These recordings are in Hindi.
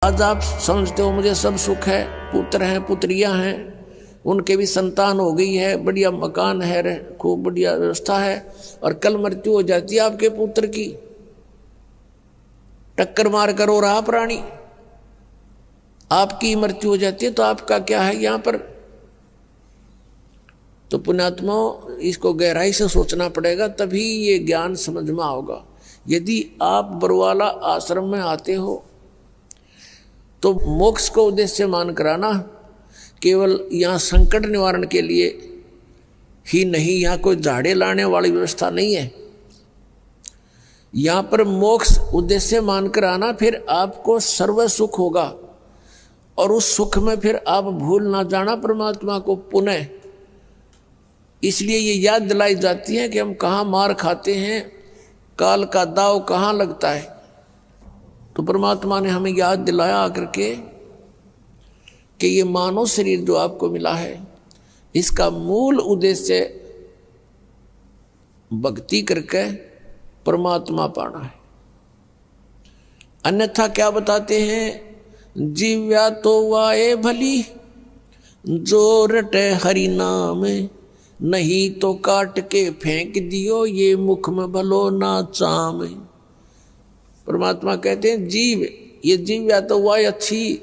आज आप समझते हो मुझे सब सुख है, पुत्र हैं पुत्रियां हैं, उनके भी संतान हो गई है, बढ़िया मकान है, खूब बढ़िया व्यवस्था है, और कल मृत्यु हो जाती है आपके पुत्र की, टक्कर मार कर हो रहा प्राणी, आपकी मृत्यु हो जाती है, तो आपका क्या है यहां पर? तो पुण्यात्मा इसको गहराई से सोचना पड़ेगा, तभी ये ज्ञान समझ में आओगा। यदि आप बरवाला आश्रम में आते हो तो मोक्ष को उद्देश्य मान कराना, केवल यहाँ संकट निवारण के लिए ही नहीं, यहाँ कोई झाड़े लाने वाली व्यवस्था नहीं है। यहाँ पर मोक्ष उद्देश्य मानकर आना, फिर आपको सर्व सुख होगा, और उस सुख में फिर आप भूल ना जाना परमात्मा को पुनः। इसलिए ये याद दिलाई जाती है कि हम कहाँ मार खाते हैं, काल का दाव कहाँ लगता है। तो परमात्मा ने हमें याद दिलाया आकर के कि ये मानव शरीर जो आपको मिला है, इसका मूल उद्देश्य भक्ति करके परमात्मा पाना है। अन्यथा क्या बताते हैं? जीव्या तो वाए भली जो रटे हरि नाम, नहीं तो काट के फेंक दियो ये मुख में भलो ना चाम। परमात्मा कहते हैं जीव, ये जीव या तो वाय अच्छी,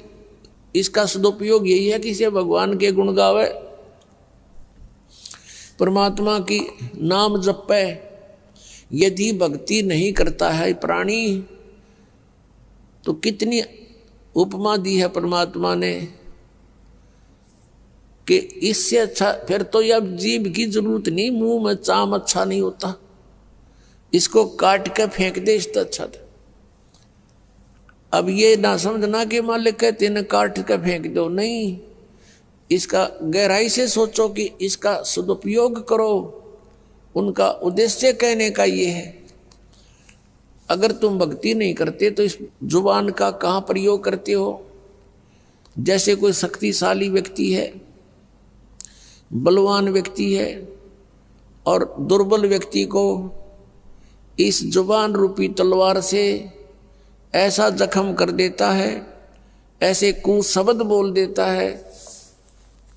इसका सदुपयोग यही है कि इसे भगवान के गुण गावे, परमात्मा की नाम जपे। यदि भक्ति नहीं करता है प्राणी, तो कितनी उपमा दी है परमात्मा ने कि इससे अच्छा फिर तो अब जीभ की जरूरत नहीं, मुंह में चाम अच्छा नहीं होता, इसको काट के फेंक दे इससे अच्छा था। अब ये ना समझना कि मालिक कहते न काट के फेंक दो, नहीं, इसका गहराई से सोचो कि इसका सदुपयोग करो। उनका उद्देश्य कहने का ये है, अगर तुम भक्ति नहीं करते तो इस जुबान का कहाँ प्रयोग करते हो? जैसे कोई शक्तिशाली व्यक्ति है, बलवान व्यक्ति है, और दुर्बल व्यक्ति को इस जुबान रूपी तलवार से ऐसा जख्म कर देता है, ऐसे कुशब्द बोल देता है,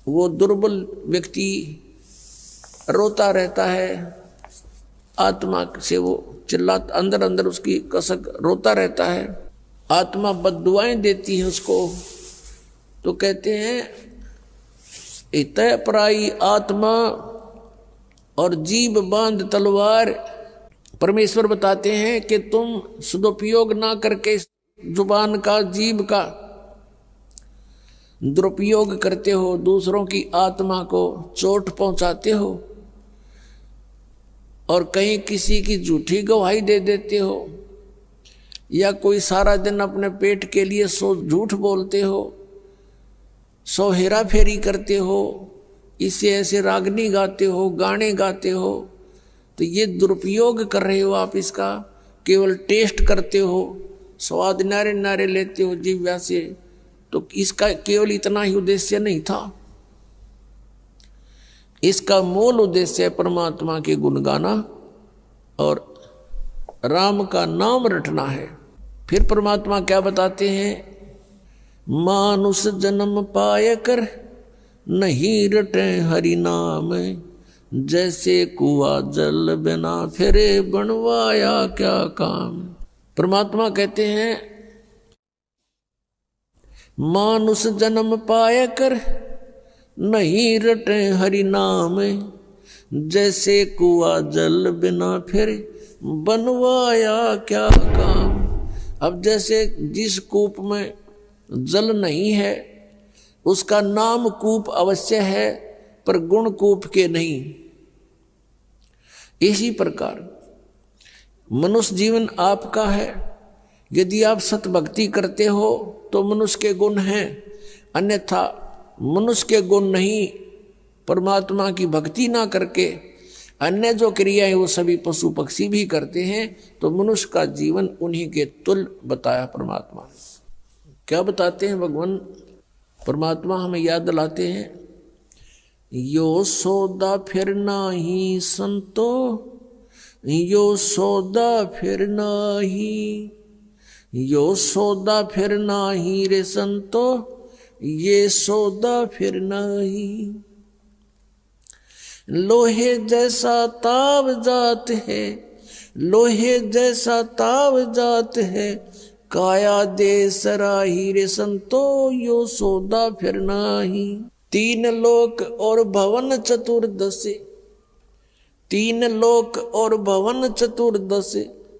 वो दुर्बल व्यक्ति रोता रहता है, आत्मा से वो चिल्लाता, अंदर अंदर उसकी कसक रोता रहता है, आत्मा बद्दुआएं देती है उसको। तो कहते हैं इतः पराई आत्मा और जीभ बांध तलवार। परमेश्वर बताते हैं कि तुम सदुपयोग ना करके जुबान का, जीभ का दुरुपयोग करते हो, दूसरों की आत्मा को चोट पहुंचाते हो, और कहीं किसी की झूठी गवाही दे देते हो, या कोई सारा दिन अपने पेट के लिए सो झूठ बोलते हो, सो हेरा फेरी करते हो, इसे ऐसे रागनी गाते हो, गाने गाते हो, तो ये दुरुपयोग कर रहे हो आप इसका। केवल टेस्ट करते हो, स्वाद नारे नारे लेते हो जीव्या से, तो इसका केवल इतना ही उद्देश्य नहीं था। इसका मूल उद्देश्य परमात्मा के गुण गाना और राम का नाम रटना है। फिर परमात्मा क्या बताते हैं? मानुष जन्म पाए कर नहीं रटे हरि नाम, जैसे कुआ जल बिना फिरे बनवाया क्या काम। परमात्मा कहते हैं मानुष जन्म पाए कर नहीं रटे हरि नाम, जैसे कुआ जल बिना फिर बनवाया क्या काम। अब जैसे जिस कूप में जल नहीं है उसका नाम कूप अवश्य है, पर गुण कूप के नहीं। इसी प्रकार मनुष्य जीवन आपका है। यदि आप सत भक्ति करते हो तो मनुष्य के गुण हैं, अन्यथा मनुष्य के गुण नहीं, परमात्मा की भक्ति ना करके अन्य जो क्रियाएं वो सभी पशु पक्षी भी करते हैं, तो मनुष्य का जीवन उन्हीं के तुल्य बताया परमात्मा। क्या बताते हैं भगवान? परमात्मा हमें याद दिलाते हैं, यो सौदा फिर नाही संतो, यो सौदा फिर नाही, यो सौदा फिर नाही रे संतो, ये सौदा फिर नाही। लोहे जैसा ताव जात है, लोहे जैसा ताव जात है, काया दे सराही रे संतो, यो सौदा फिर नाही। तीन लोक और भवन चतुर्दश, तीन लोक और भवन चतुर्दश,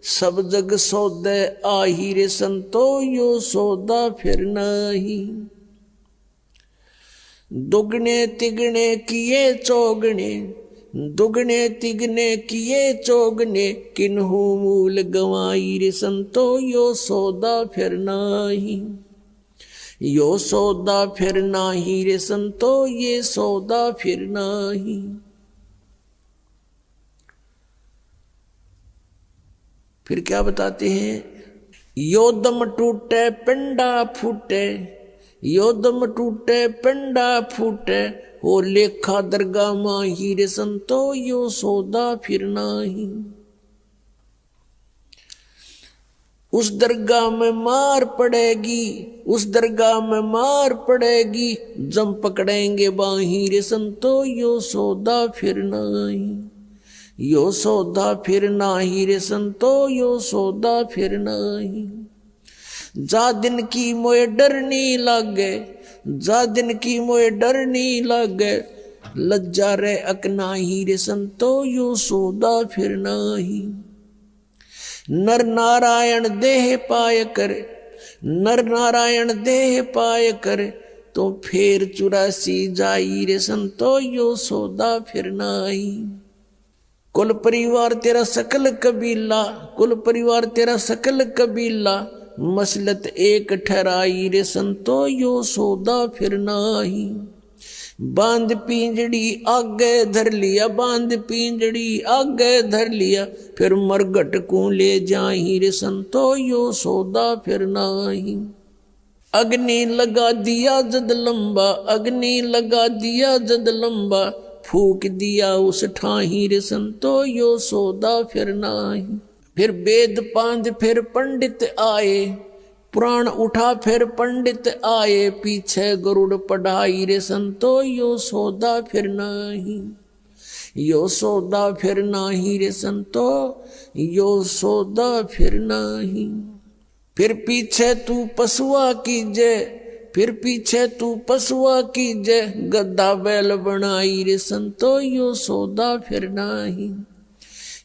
सब जग सौदे आही रे संतो, यो सौदा फिर नाही। दुगने तिगने किए चौगने, दुगने तिगने किए चौगने, किन्हू मूल गवाई रे संतो, यो सौदा फिर नाही। यो सौदा फिर नाही रे संतो, ये सौदा फिर नाही। फिर क्या बताते हैं, यो दम टूटे पिंडा फूटे, यो दम टूटे पिंडा फूटे, हो लेखा दरगाह माही रे संतो, यो सौदा फिर नाही। उस दरगाह में मार पड़ेगी, उस दरगाह में मार पड़ेगी, जम पकड़ेंगे बाही रे संतो, यो सौदा फिर नाही। यो सौदा फिर नाही रे संतो, यो सौदा फिर नाही। जा दिन की मोए डरनी लागे, जा दिन की मोए डरनी लागे, लज्जा रे अकनाही रे संतो, यो सौदा फिर नाही। नर नारायण देह पाय करे, नर नारायण देह पाय करे, तो फेर 84 जाई रे संतो, यो सौदा फिर नाही। कुल परिवार तेरा सकल कबीला, कुल परिवार तेरा सकल कबीला, मसलत एक ठहराई रे संतो, यो सौदा फिर नाही। बांध पिंजड़ी आगे धर लिया, बांध पिंजड़ी आगे धर लिया, फिर मरघट को ले जाही रे संतो, यो सौदा फिर नाही। अग्नि लगा दिया जद लंबा, अग्नि लगा दिया जद लंबा, फूक दिया उस ठाही रे संतो, यो सौदा फिर नाही। फिर वेद पांध फिर पंडित आए, पुराण उठा फिर पंडित आए, पीछे गरुड़ पढ़ाई रे संतो, यो सौदा फिर नाही। यो सौदा फिर नाही रे संतो, यो सौदा फिर नाही। फिर पीछे तू पशुआ कीजे, फिर पीछे तू पशुआ कीजे, गद्दा बैल बनाई रे संतो, यो सौदा फिर नाही।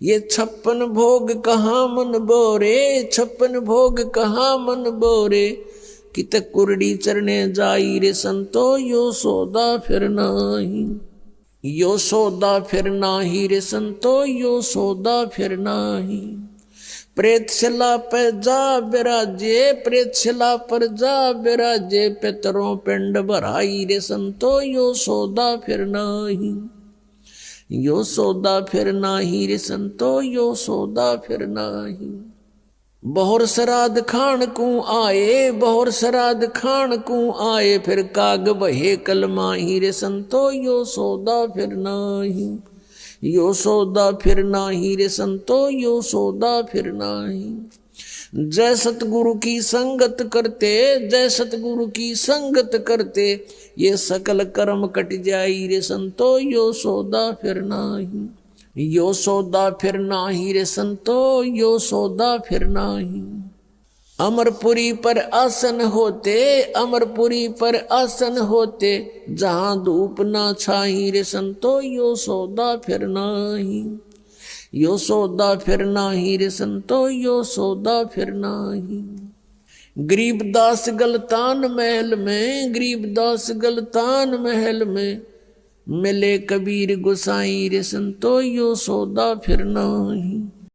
ये 56 भोग कहाँ मन बोरे, 56 भोग कहाँ मन बोरे, कित कुरड़ी चरने जाई रे संतो, यो सौदा फिर नाही। यो सौदा फिर नाही रे संतो, यो सौदा फिर नाही। प्रेतशिला पे जा बिराजे, प्रेतशिला पर जा बिराजे, पितरों पिंड भराई रे संतो, यो सौदा फिर नाही। यो सौदा फिर नाही रे संतो, यो सौदा फिर नाही। बहुर श्राद्ध खान को आए, बहुर श्राद्ध खान को आए, फिर काग बहे कलमाही रे संतो, यो सौदा फिर नाही। यो सौदा फिर नाही रे संतो, यो सौदा फिर नाही। जय सतगुरु की संगत करते, जय सतगुरु की संगत करते, ये सकल कर्म कट जाई रे संतो, यो सौदा फिर नाही। यो सौदा फिर नाही रे संतो, यो सौदा फिर नाही। अमरपुरी पर आसन होते, अमरपुरी पर आसन होते, जहां धूप ना छाई रे संतो, यो सौदा फिर नाही। यो सौदा फिर नाही रे संतो, यो सौदा फिर नाही। गरीबदास गलतान महल में, गरीबदास गलतान महल में, मिले कबीर गोसाई रे संतो, यो सौदा फिर नाही।